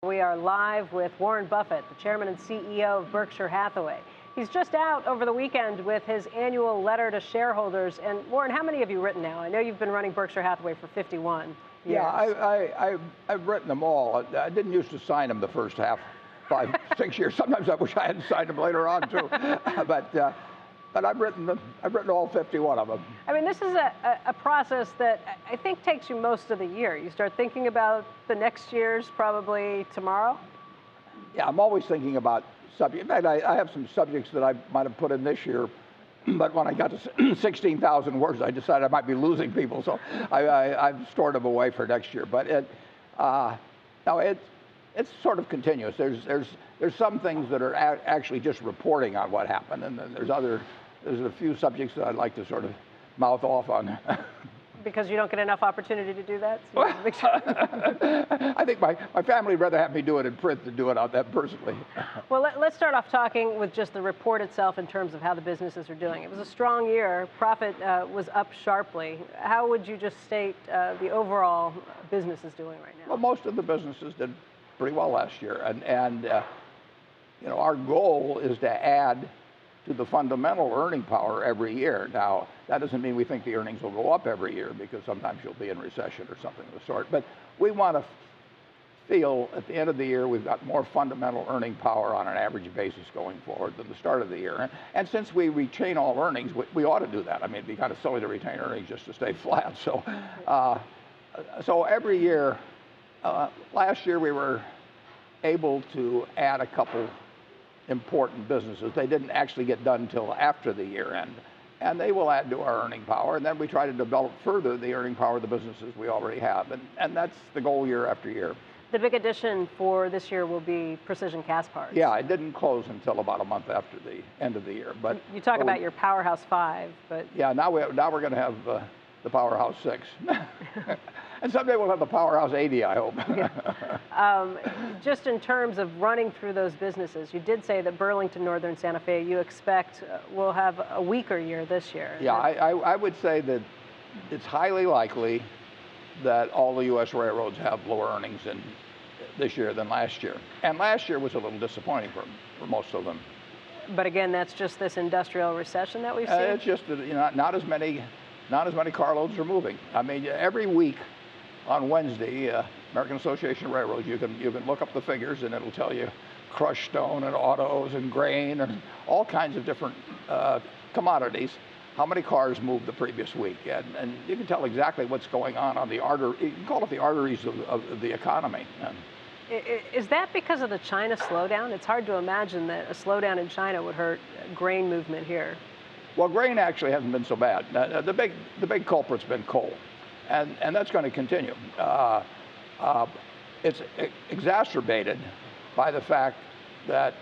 We are live with Warren Buffett, the chairman and CEO of Berkshire Hathaway. He's just out over the weekend with his annual letter to shareholders. And Warren, how many have you written now? I know you've been running Berkshire Hathaway for 51 years. Yeah, I've written them all. I didn't used to sign them the first half, 5, 6 years. Sometimes I wish I hadn't signed them later on too. But I've written them. I've written all 51 of them. I mean, this is a process that I think takes you most of the year. You start thinking about the next year's probably tomorrow. Yeah, I'm always thinking about subjects. In fact, I have some subjects that I might have put in this year, but when I got to 16,000 words, I decided I might be losing people, so I've stored them away for next year. But it's sort of continuous. There's some things that are actually just reporting on what happened, and then there's a few subjects that I'd like to sort of mouth off on. Because you don't get enough opportunity to do that? So I think my family would rather have me do it in print than do it out there personally. Well, let's start off talking with just the report itself in terms of how the businesses are doing. It was a strong year. Profit was up sharply. How would you just state the overall business is doing right now? Well, most of the businesses did pretty well last year. And you know, our goal is to add to the fundamental earning power every year. Now, that doesn't mean we think the earnings will go up every year, because sometimes you'll be in recession or something of the sort. But we want to feel at the end of the year we've got more fundamental earning power on an average basis going forward than the start of the year. And since we retain all earnings, we ought to do that. I mean, it'd be kind of silly to retain earnings just to stay flat. So every year, last year we were able to add a couple important businesses. They didn't actually get done until after the year end, and they will add to our earning power. And then we try to develop further the earning power of the businesses we already have, and that's the goal year after year. The big addition for this year will be Precision Castparts. Yeah, it didn't close until about a month after the end of the year. But you talk about your Powerhouse 5, but yeah, now we're going to have the Powerhouse 6. And someday we'll have the Powerhouse 80, I hope. Just in terms of running through those businesses, you did say that Burlington Northern Santa Fe, you expect will have a weaker year this year. Yeah, I would say that it's highly likely that all the U.S. railroads have lower earnings this year than last year. And last year was a little disappointing for most of them. But again, that's just this industrial recession that we've seen? It's just that, you know, not as many carloads are moving. I mean, every week on Wednesday, American Association of Railroads, you can look up the figures and it'll tell you crushed stone and autos and grain and all kinds of different commodities, how many cars moved the previous week. And you can tell exactly what's going on the artery, you can call it the arteries of the economy. Is that because of the China slowdown? It's hard to imagine that a slowdown in China would hurt grain movement here. Well, grain actually hasn't been so bad. The big culprit's been coal, and that's going to continue. It's exacerbated by the fact that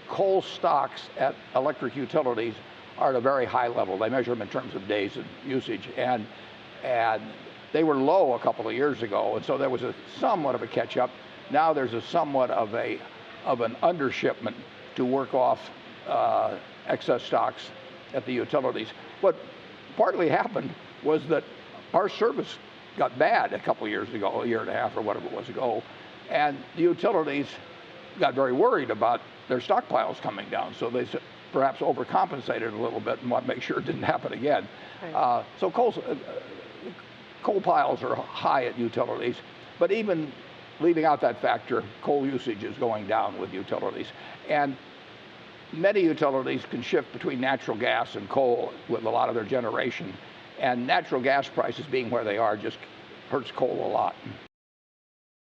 coal stocks at electric utilities are at a very high level. They measure them in terms of days of usage, and they were low a couple of years ago, and so there was somewhat of a catch-up. Now there's a somewhat of an undershipment to work off excess stocks at the utilities. What partly happened was that our service got bad a couple of years ago, a year and a half or whatever it was ago, and the utilities got very worried about their stockpiles coming down, so they perhaps overcompensated a little bit and want to make sure it didn't happen again. Right. So coal piles are high at utilities, but even leaving out that factor, coal usage is going down with utilities. And many utilities can shift between natural gas and coal with a lot of their generation, and natural gas prices being where they are just hurts coal a lot.